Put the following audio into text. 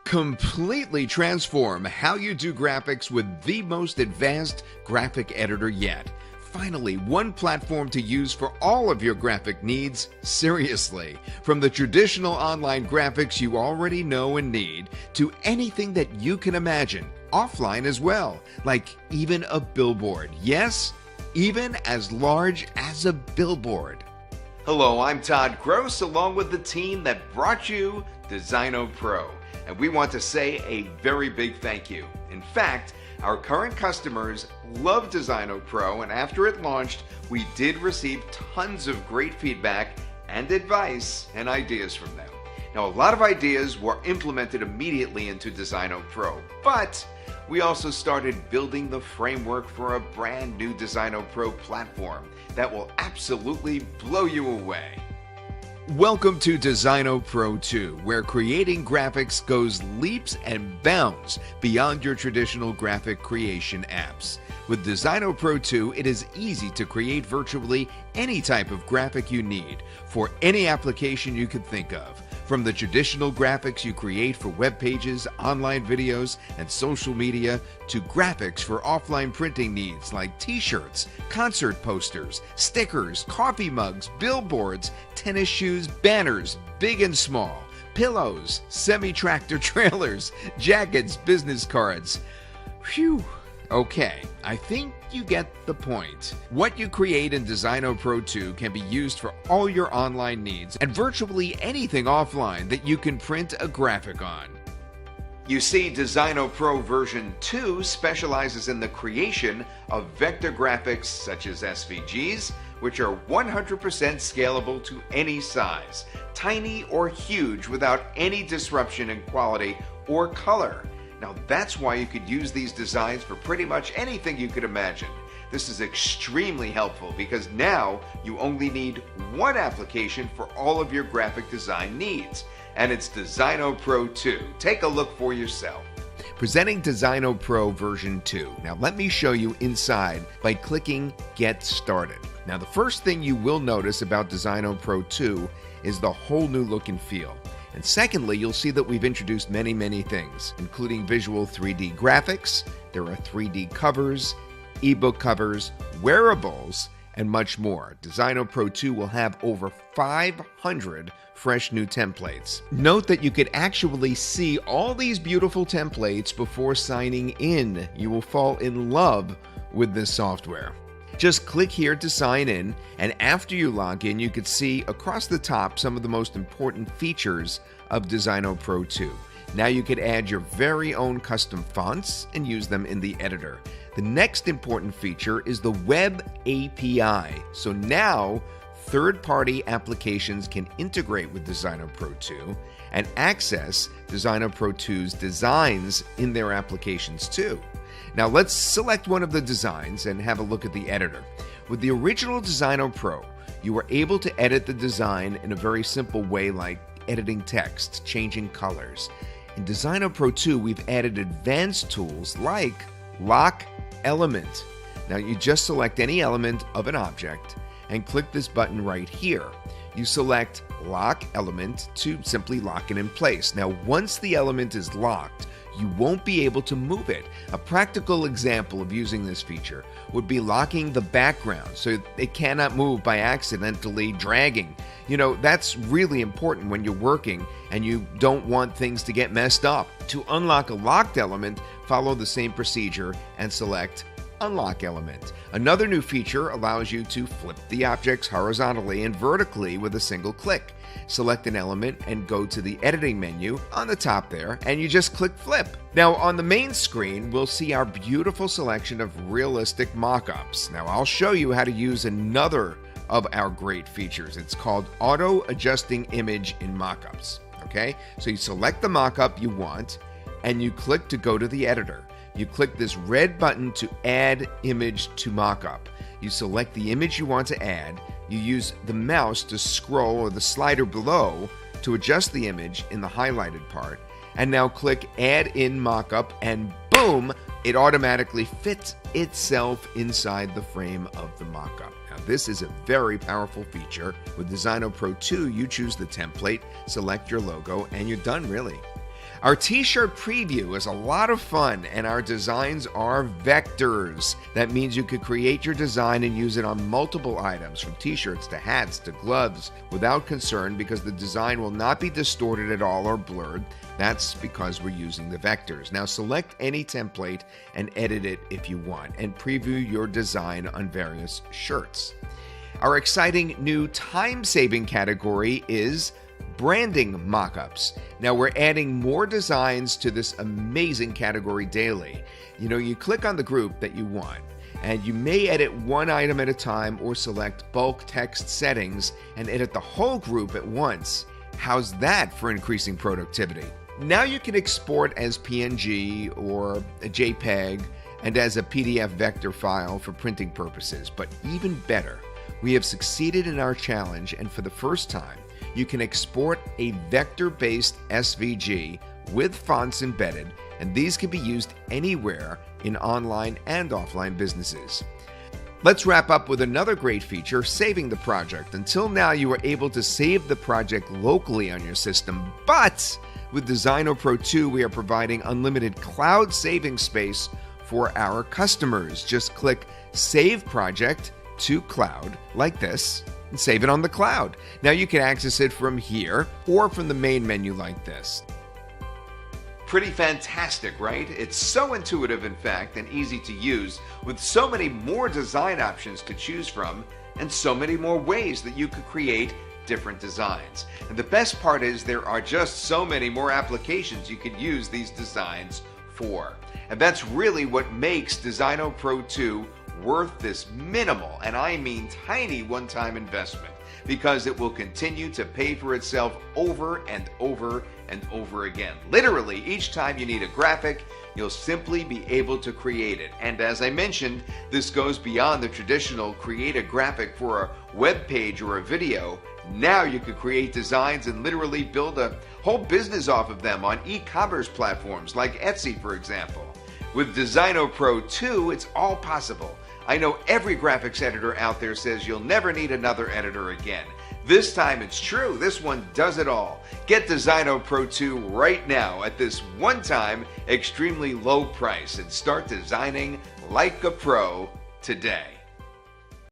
Completely transform how you do graphics with the most advanced graphic editor yet. Finally, one platform to use for all of your graphic needs. Seriously, from the traditional online graphics you already know and need to anything that you can imagine, offline as well, like even a billboard. Yes, even as large as a billboard. Hello, I'm Todd Gross, along with the team that brought you Designo Pro. And we want to say a very big thank you. In fact, our current customers love Designo Pro, and after it launched, we did receive tons of great feedback and advice and ideas from them. Now, a lot of ideas were implemented immediately into Designo Pro, but we also started building the framework for a brand new Designo Pro platform that will absolutely blow you away. Welcome to Designo Pro 2, where creating graphics goes leaps and bounds beyond your traditional graphic creation apps. With Designo Pro 2, it is easy to create virtually any type of graphic you need for any application you could think of. From the traditional graphics you create for web pages, online videos, and social media, to graphics for offline printing needs like t-shirts, concert posters, stickers, coffee mugs, billboards, tennis shoes, banners, big and small, pillows, semi-tractor trailers, jackets, business cards. Phew. Okay, I think you get the point. What you create in Designo Pro 2 can be used for all your online needs and virtually anything offline that you can print a graphic on. You see, Designo Pro version 2 specializes in the creation of vector graphics such as SVGs, which are 100% scalable to any size, tiny or huge without any disruption in quality or color. Now that's why you could use these designs for pretty much anything you could imagine. This is extremely helpful because now you only need one application for all of your graphic design needs, and it's Designo Pro 2. Take a look for yourself. Presenting Designo Pro version 2. Now let me show you inside by clicking Get Started. Now the first thing you will notice about Designo Pro 2 is the whole new look and feel. And secondly, you'll see that we've introduced many things, including visual 3D graphics. There are 3D covers, ebook covers, wearables, and much more. Designo Pro 2 will have over 500 fresh new templates. Note that you could actually see all these beautiful templates before signing in. You will fall in love with this software. Just click here to sign in, and after you log in, you can see across the top some of the most important features of Designo Pro 2. Now you could add your very own custom fonts and use them in the editor. The next important feature is the Web API. So now third-party applications can integrate with Designo Pro 2 and access Designo Pro 2's designs in their applications too. Now let's select one of the designs and have a look at the editor. With the original Designo Pro, you were able to edit the design in a very simple way, like editing text, changing colors. In Designo Pro 2, we've added advanced tools like Lock Element. Now you just select any element of an object and click this button right here. You select Lock Element to simply lock it in place. Now once the element is locked, you won't be able to move it. A practical example of using this feature would be locking the background so it cannot move by accidentally dragging. You know, that's really important when you're working and you don't want things to get messed up. To unlock a locked element, follow the same procedure and select Unlock Element. Another new feature allows you to flip the objects horizontally and vertically with a single click. Select an element and go to the editing menu on the top there, and you just click flip. Now on the main screen, we'll see our beautiful selection of realistic mock-ups. Now I'll show you how to use another of our great features. It's called Auto Adjusting Image in Mockups. Okay, so you select the mockup you want and you click to go to the editor. You click this red button to add image to mockup. You select the image you want to add. You use the mouse to scroll or the slider below to adjust the image in the highlighted part. And now click Add in Mockup, and boom, it automatically fits itself inside the frame of the mockup. Now this is a very powerful feature. With Designo Pro 2, you choose the template, select your logo, and you're done really. Our t-shirt preview is a lot of fun, and our designs are vectors. That means you could create your design and use it on multiple items, from t-shirts to hats to gloves, without concern, because the design will not be distorted at all or blurred. That's because we're using the vectors. Now select any template and edit it if you want, and preview your design on various shirts. Our exciting new time-saving category is branding mockups. Now we're adding more designs to this amazing category daily. You click on the group that you want, and you may edit one item at a time or select bulk text settings and edit the whole group at once. How's that for increasing productivity? Now you can export as PNG or a JPEG and as a PDF vector file for printing purposes. But even better, we have succeeded in our challenge, and for the first time, you can export a vector-based SVG with fonts embedded, and these can be used anywhere in online and offline businesses. Let's wrap up with another great feature, saving the project. Until now, you were able to save the project locally on your system, but with Designo Pro 2, we are providing unlimited cloud saving space for our customers. Just click Save Project to Cloud like this, and save it on the cloud. Now you can access it from here or from the main menu like this. Pretty fantastic, right? It's so intuitive, in fact, and easy to use, with so many more design options to choose from and so many more ways that you could create different designs. And the best part is there are just so many more applications you could use these designs for. And that's really what makes Designo Pro 2 worth this minimal, and I mean tiny, one-time investment, because it will continue to pay for itself over and over and over again. Literally, each time you need a graphic, you'll simply be able to create it. And as I mentioned, this goes beyond the traditional create a graphic for a web page or a video. Now you can create designs and literally build a whole business off of them on e-commerce platforms like Etsy, for example. With Designo Pro 2, it's all possible. I know every graphics editor out there says you'll never need another editor again. This time it's true. This one does it all. Get Designo Pro 2 right now at this one-time, extremely low price and start designing like a pro today.